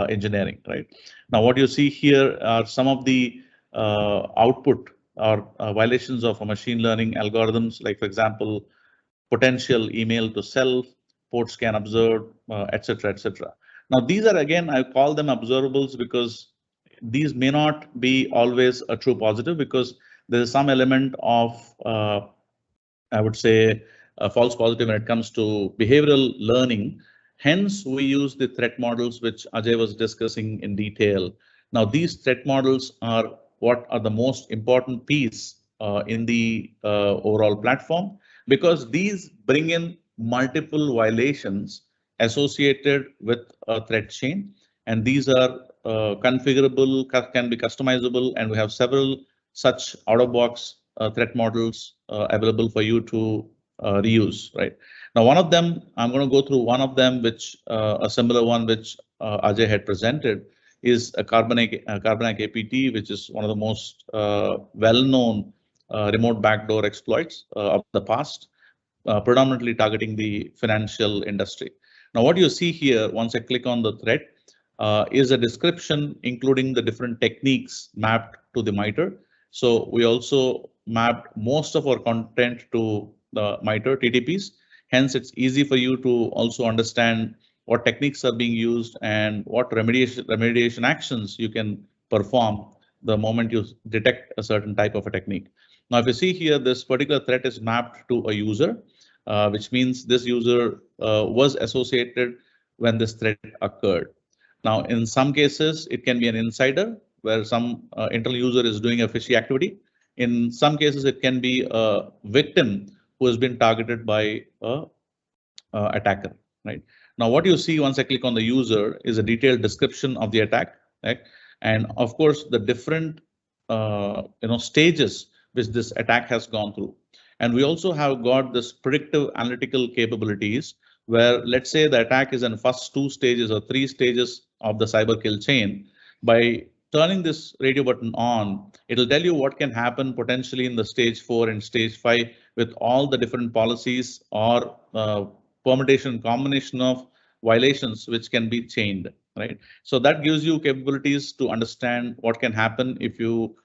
D: engineering, right? Now, what you see here are some of the output or violations of machine learning algorithms, like, for example, potential email to self, port scan observed, etc., etc. Now, these are, again, I call them observables because these may not be always a true positive, because there is some element of, I would say, a false positive when it comes to behavioral learning. Hence, we use the threat models, which Ajay was discussing in detail. Now, these threat models are what are the most important piece in the overall platform, because these bring in multiple violations associated with a threat chain, and these are configurable, can be customizable, and we have several such out-of-box threat models available for you to reuse, right? Now, one of them, I'm going to go through one of them, which a similar one which Ajay had presented, is a 𝐶𝐴RBAC APT, which is one of the most well-known remote backdoor exploits of the past, predominantly targeting the financial industry. Now what you see here, once I click on the thread, is a description including the different techniques mapped to the MITRE. So we also mapped most of our content to the MITRE TTPs. Hence, it's easy for you to also understand what techniques are being used and what remediation actions you can perform the moment you detect a certain type of a technique. Now, if you see here, this particular threat is mapped to a user, which means this user was associated when this threat occurred. Now, in some cases, it can be an insider where some internal user is doing a fishy activity. In some cases, it can be a victim who has been targeted by a attacker. Right now, what you see once I click on the user is a detailed description of the attack, right? And of course, the different stages which this attack has gone through. And we also have got this predictive analytical capabilities where, let's say, the attack is in first 2 stages or 3 stages of the cyber kill chain. By turning this radio button on, it'll tell you what can happen potentially in the stage 4 and stage 5 with all the different policies or permutation combination of violations which can be chained, right? So that gives you capabilities to understand what can happen if you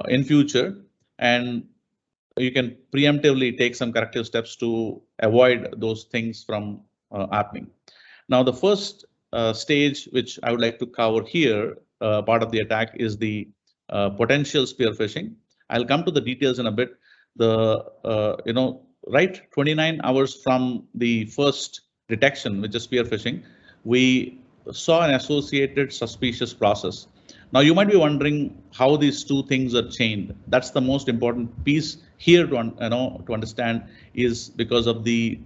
D: in future, and you can preemptively take some corrective steps to avoid those things from happening. Now, the first stage which I would like to cover here, part of the attack, is the potential spear phishing. I'll come to the details in a bit. The right 29 hours from the first detection, which is spear phishing, we saw an associated suspicious process. Now you might be wondering how these two things are chained. That's the most important piece here to understand, is because of the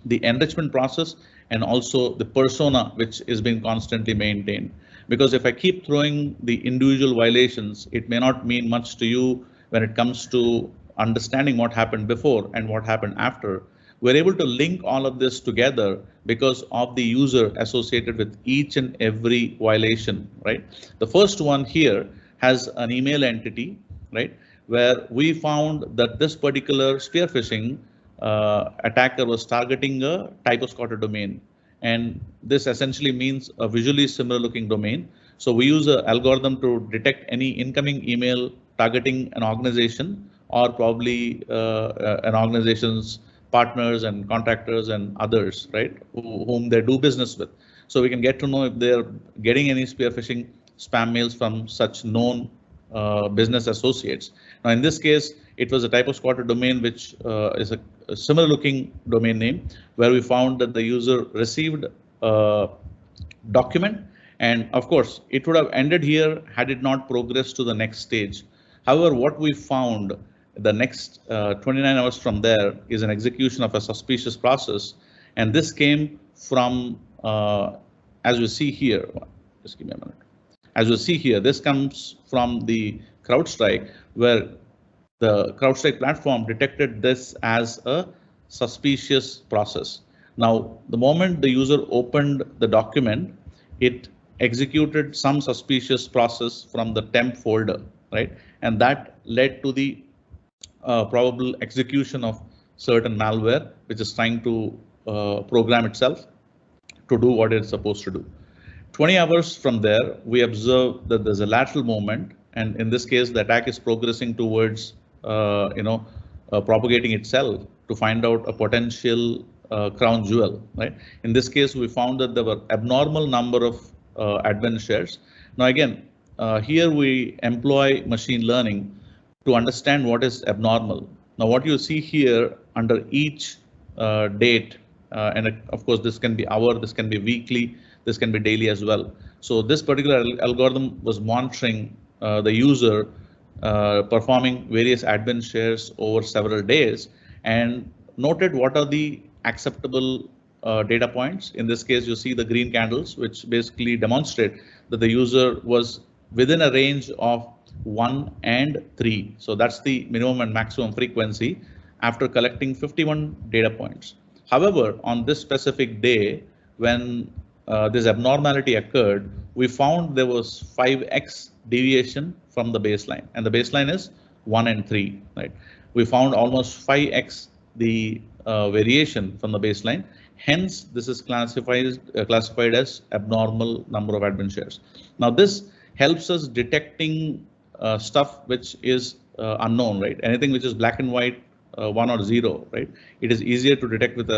D: enrichment process and also the persona which is being constantly maintained. Because if I keep throwing the individual violations, it may not mean much to you when it comes to understanding what happened before and what happened after. We're able to link all of this together because of the user associated with each and every violation, right? The first one here has an email entity, right? Where we found that this particular spear phishing attacker was targeting a typo-squatter domain. And this essentially means a visually similar looking domain. So we use an algorithm to detect any incoming email targeting an organization, or probably an organization's partners and contractors and others, right, whom they do business with. So we can get to know if they're getting any spear phishing spam mails from such known business associates. Now, in this case, it was a typo-squatter domain, which is a similar looking domain name, where we found that the user received a document. And of course, it would have ended here had it not progressed to the next stage. However, what we found the next 29 hours from there is an execution of a suspicious process. And this came from, as you see here, just give me a minute. As you see here, this comes from the CrowdStrike, where the CrowdStrike platform detected this as a suspicious process. Now, the moment the user opened the document, it executed some suspicious process from the temp folder, right? And that led to the probable execution of certain malware, which is trying to program itself to do what it's supposed to do. 20 hours from there, we observe that there's a lateral movement, and in this case, the attack is progressing towards propagating itself to find out a potential crown jewel, right? In this case, we found that there were abnormal number of admin shares. Now again, here we employ machine learning to understand what is abnormal. Now what you see here under each date, and of course this can be hour, this can be weekly, this can be daily as well. So this particular algorithm was monitoring the user performing various admin shares over several days and noted what are the acceptable data points. In this case, you see the green candles, which basically demonstrate that the user was within a range of 1 and 3. So that's the minimum and maximum frequency after collecting 51 data points. However, on this specific day, when this abnormality occurred, we found there was 5x deviation from the baseline, and the baseline is 1 and 3, right? We found almost 5x the variation from the baseline, Hence, this is classified as abnormal number of admin shares. Now, this helps us detecting stuff which is unknown, right? Anything which is black and white, 1 or 0, right? It is easier to detect with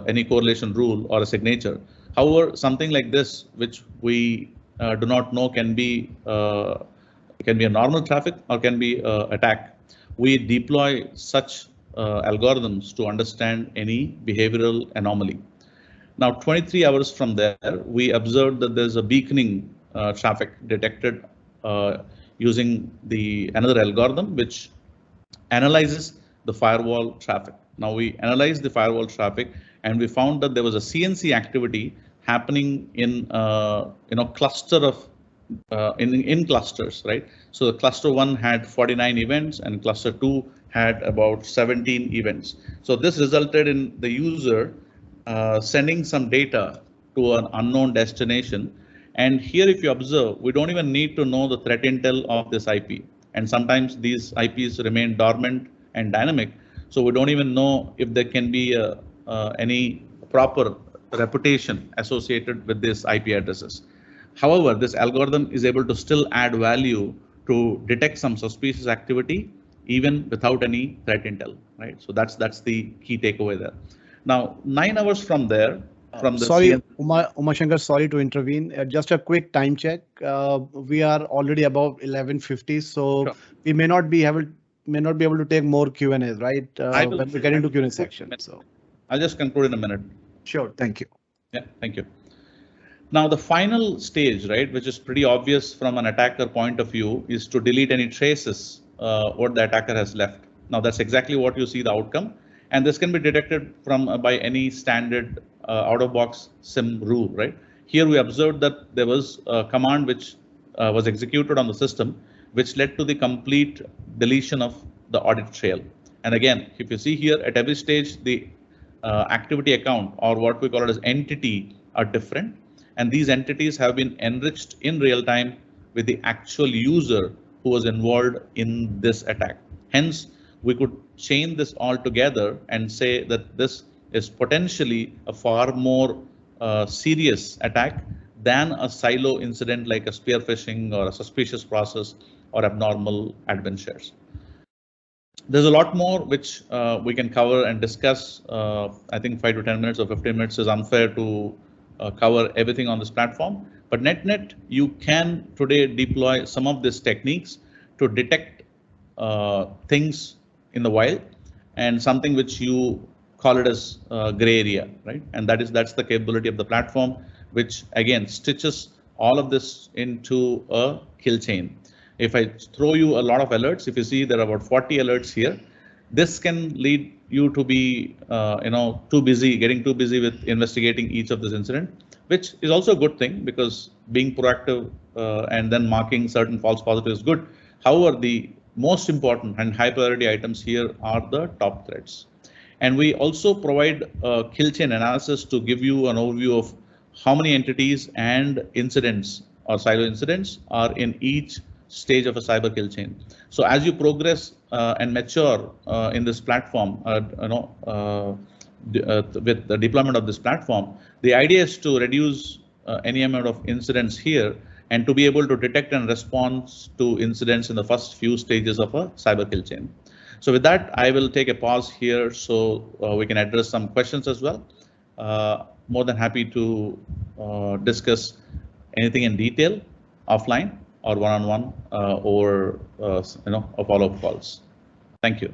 D: any correlation rule or a signature. However, something like this, which we do not know, can be a normal traffic or can be attack. We deploy such algorithms to understand any behavioral anomaly. Now, 23 hours from there, we observed that there's a beaconing traffic detected using another algorithm which analyzes the firewall traffic. Now, we analyzed the firewall traffic and we found that there was a CNC activity happening in cluster of in clusters, right? So the cluster 1 had 49 events and cluster 2 had about 17 events. So this resulted in the user sending some data to an unknown destination. And here, if you observe, we don't even need to know the threat intel of this IP. And sometimes these IPs remain dormant and dynamic. So we don't even know if there can be any proper reputation associated with these IP addresses. However, this algorithm is able to still add value to detect some suspicious activity even without any threat intel, right? So that's the key takeaway there. Now, 9 hours from there, from the
A: sorry, Umashankar, sorry to intervene. Just a quick time check. We are already above 11:50, so sure. We may not be able to take more Q&As, right? When we get into Q&A section. So
D: I'll just conclude in a minute.
A: Sure, thank you.
D: Yeah, thank you. Now, the final stage, right, which is pretty obvious from an attacker point of view, is to delete any traces what the attacker has left. Now, that's exactly what you see the outcome. And this can be detected from by any standard out-of-box SIM rule, right? Here we observed that there was a command which was executed on the system, which led to the complete deletion of the audit trail. And again, if you see here at every stage, the activity account or what we call it as entity are different. And these entities have been enriched in real time with the actual user who was involved in this attack. Hence, we could chain this all together and say that this is potentially a far more serious attack than a silo incident like a spear phishing or a suspicious process or abnormal admin shares. There's a lot more which we can cover and discuss. I think 5 to 10 minutes or 15 minutes is unfair to cover everything on this platform. But net, you can today deploy some of these techniques to detect things in the wild and something which you call it as gray area, right? And that's the capability of the platform, which again stitches all of this into a kill chain. If I throw you a lot of alerts, if you see there are about 40 alerts here, this can lead you to be getting too busy with investigating each of this incident, which is also a good thing because being proactive and then marking certain false positives is good. However, the most important and high priority items here are the top threats. And we also provide a kill chain analysis to give you an overview of how many entities and incidents or silo incidents are in each stage of a cyber kill chain. So as you progress and mature in this platform, with the deployment of this platform, the idea is to reduce any amount of incidents here and to be able to detect and respond to incidents in the first few stages of a cyber kill chain. So with that, I will take a pause here so we can address some questions as well. More than happy to discuss anything in detail offline or one-on-one or a follow-up calls. Thank you.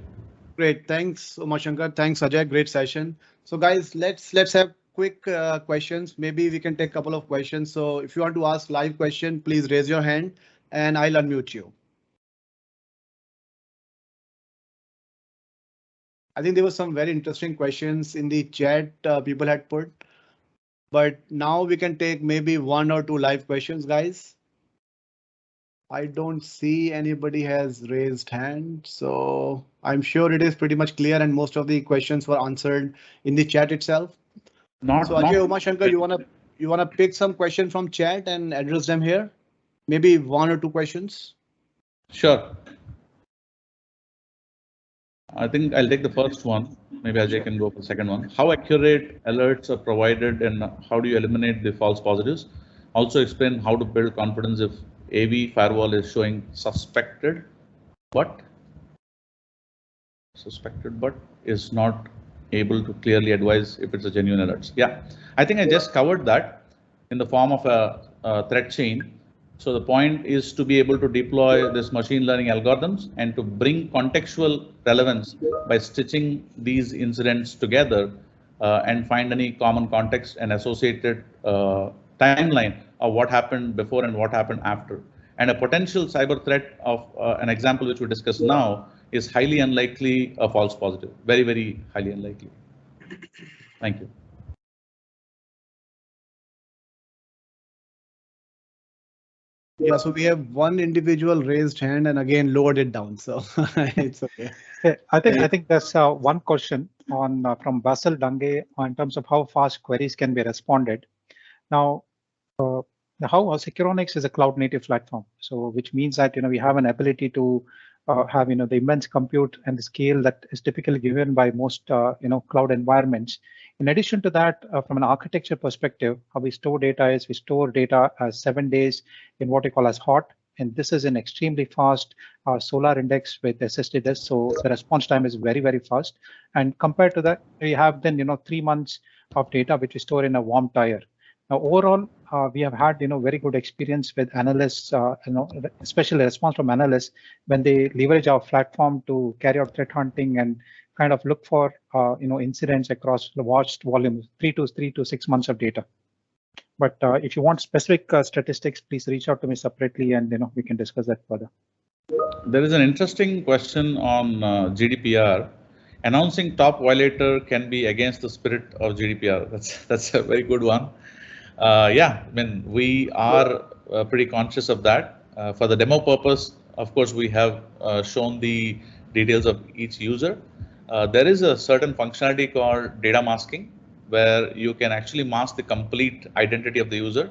A: Great, thanks Umashankar. Thanks Ajay, great session. So guys, let's have quick questions. Maybe we can take a couple of questions. So if you want to ask live question, please raise your hand and I'll unmute you. I think there were some very interesting questions in the chat people had put, but now we can take maybe 1 or 2 live questions, guys. I don't see anybody has raised hand, so I'm sure it is pretty much clear and most of the questions were answered in the chat itself. So Ajay, Umashankar, you wanna pick some question from chat and address them here? Maybe 1 or 2 questions.
D: Sure. I think I'll take the first one. maybe Ajay can go for the second one. How accurate alerts are provided and how do you eliminate the false positives? Also explain how to build confidence if AV firewall is showing suspected but is not able to clearly advise if it's a genuine alerts. Yeah, I think I just covered that in the form of a threat chain. So the point is to be able to deploy this machine learning algorithms and to bring contextual relevance by stitching these incidents together and find any common context and associated timeline of what happened before and what happened after. And a potential cyber threat of an example which we discuss now is highly unlikely a false positive. Very, very highly unlikely. Thank you.
A: Yeah, so we have one individual raised hand and again lowered it down, so it's okay.
C: I think there's one question on from Basil Dange in terms of how fast queries can be responded. Now, how Securonix is a cloud native platform, so which means that we have an ability to have the immense compute and the scale that is typically given by most cloud environments. In addition to that, from an architecture perspective, how we store data is we store data as 7 days in what we call as hot, and this is an extremely fast Solar index with SSD disk, so the response time is very, very fast. And compared to that, we have then 3 months of data which we store in a warm tire. Now, overall, we have had very good experience with analysts, especially response from analysts when they leverage our platform to carry out threat hunting and kind of look for incidents across the watched volumes, 3 to 6 months of data. But if you want specific statistics, please reach out to me separately, and we can discuss that further.
D: There is an interesting question on GDPR. Announcing top violator can be against the spirit of GDPR. That's a very good one. Yeah, I mean, we are pretty conscious of that. For the demo purpose, of course, we have shown the details of each user. There is a certain functionality called data masking, where you can actually mask the complete identity of the user,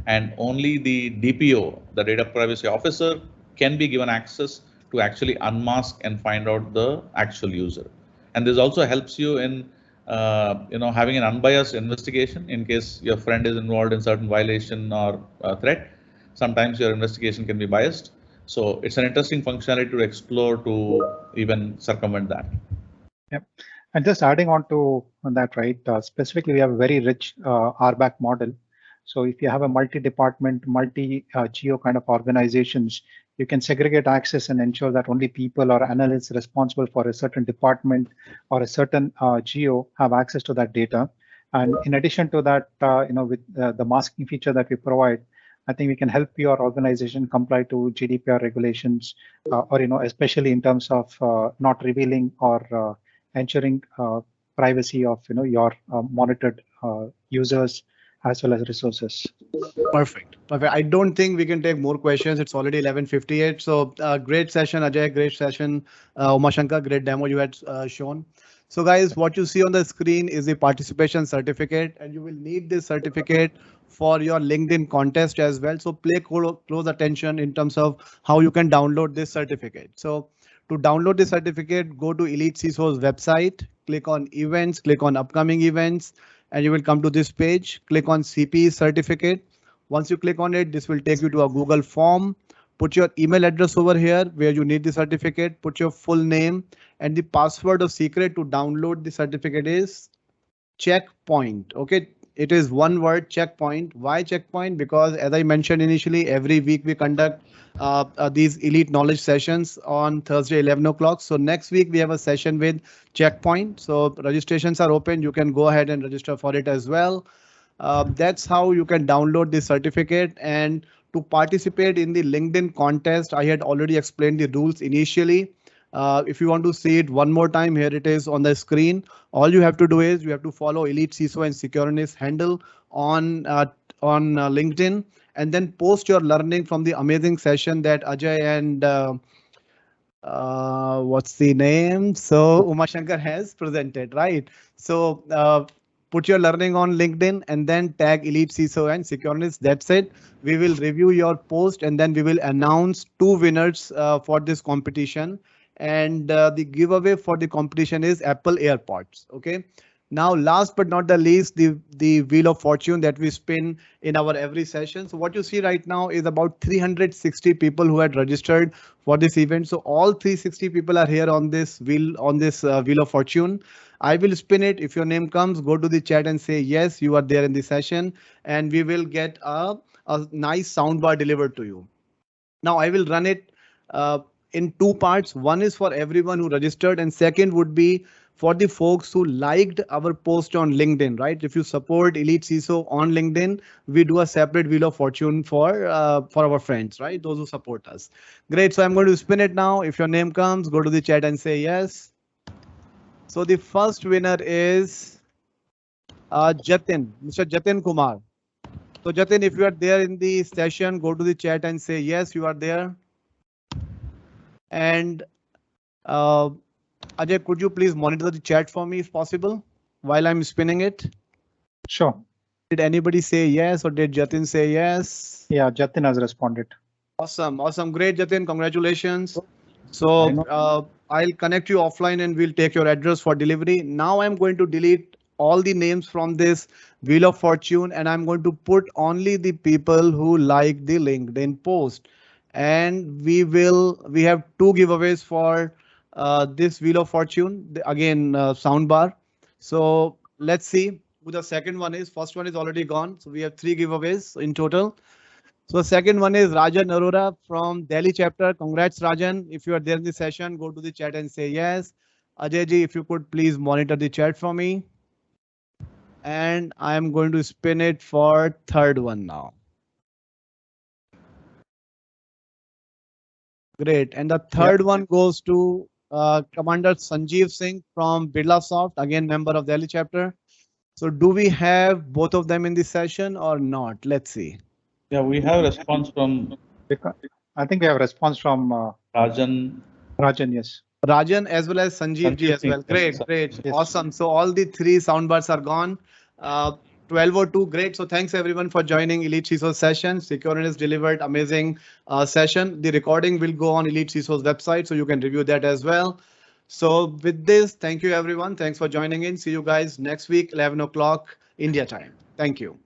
D: and only the DPO, the data privacy officer, can be given access to actually unmask and find out the actual user. And this also helps you in having an unbiased investigation in case your friend is involved in certain violation or threat. Sometimes your investigation can be biased. So it's an interesting functionality to explore to even circumvent that.
C: Yep. And just adding on to that, right? Specifically, we have a very rich Rbac model. So if you have a multi-department, multi-geo kind of organizations, you can segregate access and ensure that only people or analysts responsible for a certain department or a certain geo have access to that data. And in addition to that, with the masking feature that we provide, I think we can help your organization comply to GDPR regulations, or especially in terms of not revealing or ensuring privacy of your monitored users as well as resources.
A: Perfect. I don't think we can take more questions. It's already 11:58. So great session, Ajay. Great session, Umashankar. Great demo you had shown. So guys, what you see on the screen is the participation certificate, and you will need this certificate for your LinkedIn contest as well. So pay close attention in terms of how you can download this certificate. So to download the certificate, go to EliteCISO's website, click on events, click on upcoming events, and you will come to this page. Click on CP certificate. Once you click on it, this will take you to a Google form. Put your email address over here where you need the certificate. Put your full name, and the password or secret to download the certificate is checkpoint. Okay, it is one word, checkpoint. Why checkpoint? Because as I mentioned initially, every week we conduct these elite knowledge sessions on Thursday 11 o'clock. So next week we have a session with checkpoint. So registrations are open. You can go ahead and register for it as well. That's how you can download this certificate. And to participate in the LinkedIn contest, I had already explained the rules initially. If you want to see it one more time, here it is on the screen. All you have to do is you have to follow EliteCISO and Securonix handle on LinkedIn, and then post your learning from the amazing session that Ajay and what's the name? So Umashankar has presented, right? So put your learning on LinkedIn and then tag EliteCISO and Securonix. That's it. We will review your post and then we will announce 2 winners for this competition. And the giveaway for the competition is Apple AirPods. Okay. Now, last but not the least, the Wheel of Fortune that we spin in our every session. So what you see right now is about 360 people who had registered for this event. So all 360 people are here on this wheel Wheel of Fortune. I will spin it. If your name comes, go to the chat and say yes, you are there in the session, and we will get a nice soundbar delivered to you. Now I will run it in two parts. One is for everyone who registered, and second would be for the folks who liked our post on LinkedIn, right? If you support EliteCISO on LinkedIn, we do a separate Wheel of Fortune for our friends, right? Those who support us. Great. So I'm going to spin it now. If your name comes, go to the chat and say yes. So the first winner is Jatin, Mr. Jatin Kumar. So Jatin, if you are there in the session, go to the chat and say yes, you are there. And Ajay, could you please monitor the chat for me if possible while I'm spinning it?
C: Sure.
A: Did anybody say yes, or did Jatin say yes?
C: Yeah, Jatin has responded.
A: Awesome. Awesome. Great, Jatin. Congratulations. So I'll connect you offline and we'll take your address for delivery. Now I'm going to delete all the names from this Wheel of Fortune, and I'm going to put only the people who like the LinkedIn post. And we have two giveaways for this Wheel of Fortune. Again, soundbar. So let's see who the second one is. First one is already gone. So we have three giveaways in total. So the second one is Rajan Arora from Delhi chapter. Congrats, Rajan. If you are there in the session, go to the chat and say yes. Ajay ji, if you could please monitor the chat for me. And I am going to spin it for third one now. Great. And the third one goes to Commander Sanjeev Singh from Birlasoft, again, member of Delhi chapter. So do we have both of them in this session or not? Let's see.
D: Yeah, we have response from.
C: I think we have response from
D: Rajan.
C: Rajan, yes.
A: Rajan as well as Sanjeev ji as well. Great, great,
C: yes.
A: Awesome. So all the three soundbars are gone. 12:02, great. So thanks everyone for joining EliteCISO session. Securonix delivered amazing session. The recording will go on EliteCISO's website, so you can review that as well. So with this, thank you everyone. Thanks for joining in. See you guys next week, 11 o'clock India time. Thank you.